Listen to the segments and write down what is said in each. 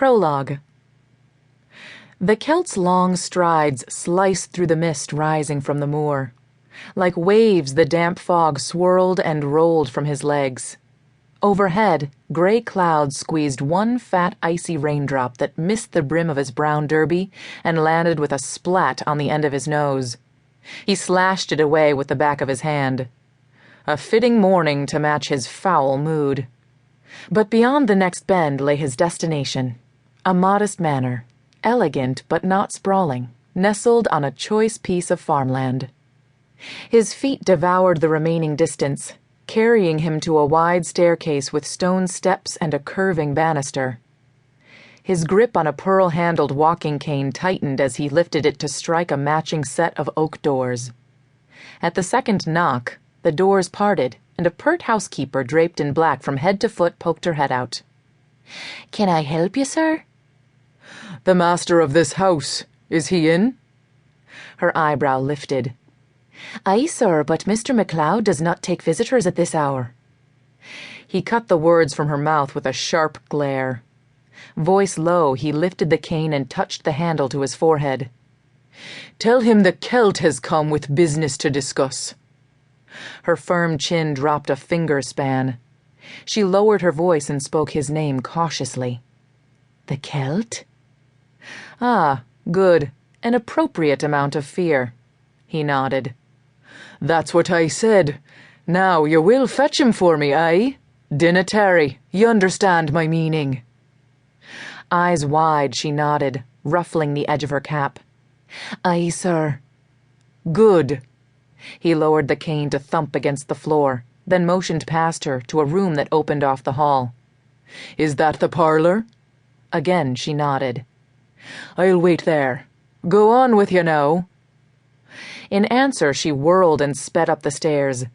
Prologue. The Celt's long strides sliced through the mist rising from the moor. Like waves, the damp fog swirled and rolled from his legs. Overhead, grey clouds squeezed one fat icy raindrop that missed the brim of his brown derby and landed with a splat on the end of his nose. He slashed it away with the back of his hand. A fitting morning to match his foul mood. But beyond the next bend lay his destination, a modest manor, elegant but not sprawling, nestled on a choice piece of farmland. His feet devoured the remaining distance, carrying him to a wide staircase with stone steps and a curving banister. His grip on a pearl-handled walking cane tightened as he lifted it to strike a matching set of oak doors. At the second knock, the doors parted, and a pert housekeeper draped in black from head to foot poked her head out. "Can I help you, sir?" "The master of this house, is he in?" Her eyebrow lifted. "Aye, sir, but Mr. MacLeod does not take visitors at this hour." He cut the words from her mouth with a sharp glare. Voice low, he lifted the cane and touched the handle to his forehead. "Tell him the Celt has come with business to discuss." Her firm chin dropped a finger span. She lowered her voice and spoke his name cautiously. "The Celt?" "Ah, good. An appropriate amount of fear." He nodded. "That's what I said. Now you will fetch him for me, aye? Dinna tarry, you understand my meaning." Eyes wide, she nodded, ruffling the edge of her cap. "Aye, sir." "Good." He lowered the cane to thump against the floor, then motioned past her to a room that opened off the hall. "Is that the parlour?" Again she nodded. "I'll wait there. Go on with you now." In answer, she whirled and sped up the stairs.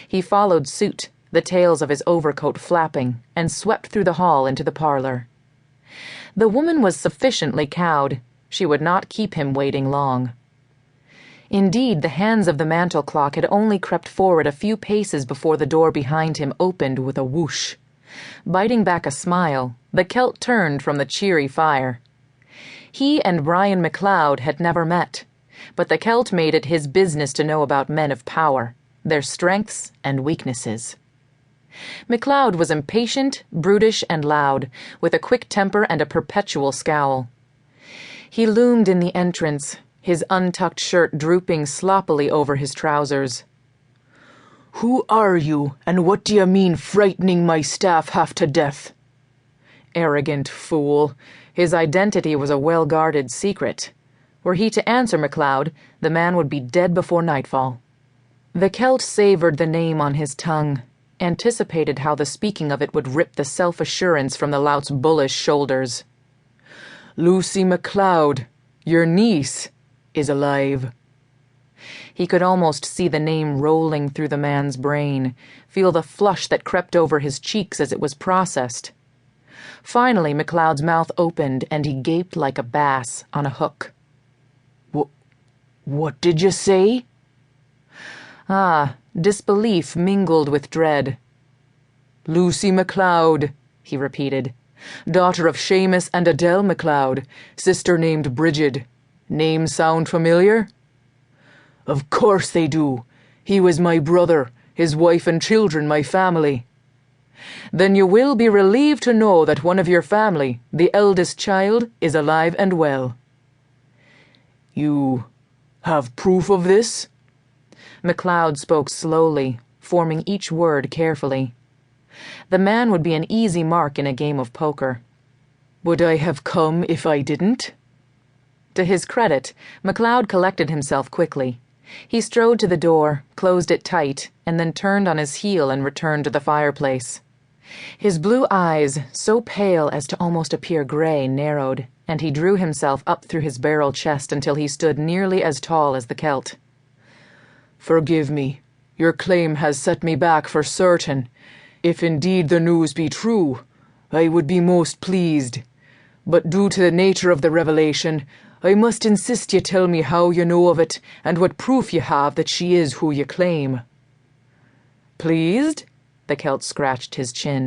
He followed suit, the tails of his overcoat flapping, and swept through the hall into the parlour. The woman was sufficiently cowed. She would not keep him waiting long. Indeed, the hands of the mantel clock had only crept forward a few paces before the door behind him opened with a whoosh. Biting back a smile, the Celt turned from the cheery fire. He and Brian MacLeod had never met, but the Celt made it his business to know about men of power, their strengths and weaknesses. MacLeod was impatient, brutish, and loud, with a quick temper and a perpetual scowl. He loomed in the entrance, his untucked shirt drooping sloppily over his trousers. "Who are you, and what do you mean frightening my staff half to death?" Arrogant fool. His identity was a well-guarded secret. Were he to answer MacLeod, the man would be dead before nightfall. The Celt savoured the name on his tongue, anticipated how the speaking of it would rip the self-assurance from the lout's bullish shoulders. "Lucy MacLeod, your niece, is alive." He could almost see the name rolling through the man's brain, feel the flush that crept over his cheeks as it was processed. Finally, MacLeod's mouth opened and he gaped like a bass on a hook. What did you say?" Ah, disbelief mingled with dread. "Lucy MacLeod," he repeated. "Daughter of Seamus and Adele MacLeod, sister named Bridget. Name sound familiar?" "Of course they do. He was my brother, his wife and children my family." "Then you will be relieved to know that one of your family, the eldest child, is alive and well." "You have proof of this?" MacLeod spoke slowly, forming each word carefully. The man would be an easy mark in a game of poker. "Would I have come if I didn't?" To his credit, MacLeod collected himself quickly. He strode to the door, closed it tight, and then turned on his heel and returned to the fireplace. His blue eyes, so pale as to almost appear grey, narrowed, and he drew himself up through his barrel chest until he stood nearly as tall as the Celt. "Forgive me. Your claim has set me back for certain. If indeed the news be true, I would be most pleased. But due to the nature of the revelation, I must insist you tell me how you know of it and what proof you have that she is who you claim." "Pleased?" The Celt scratched his chin.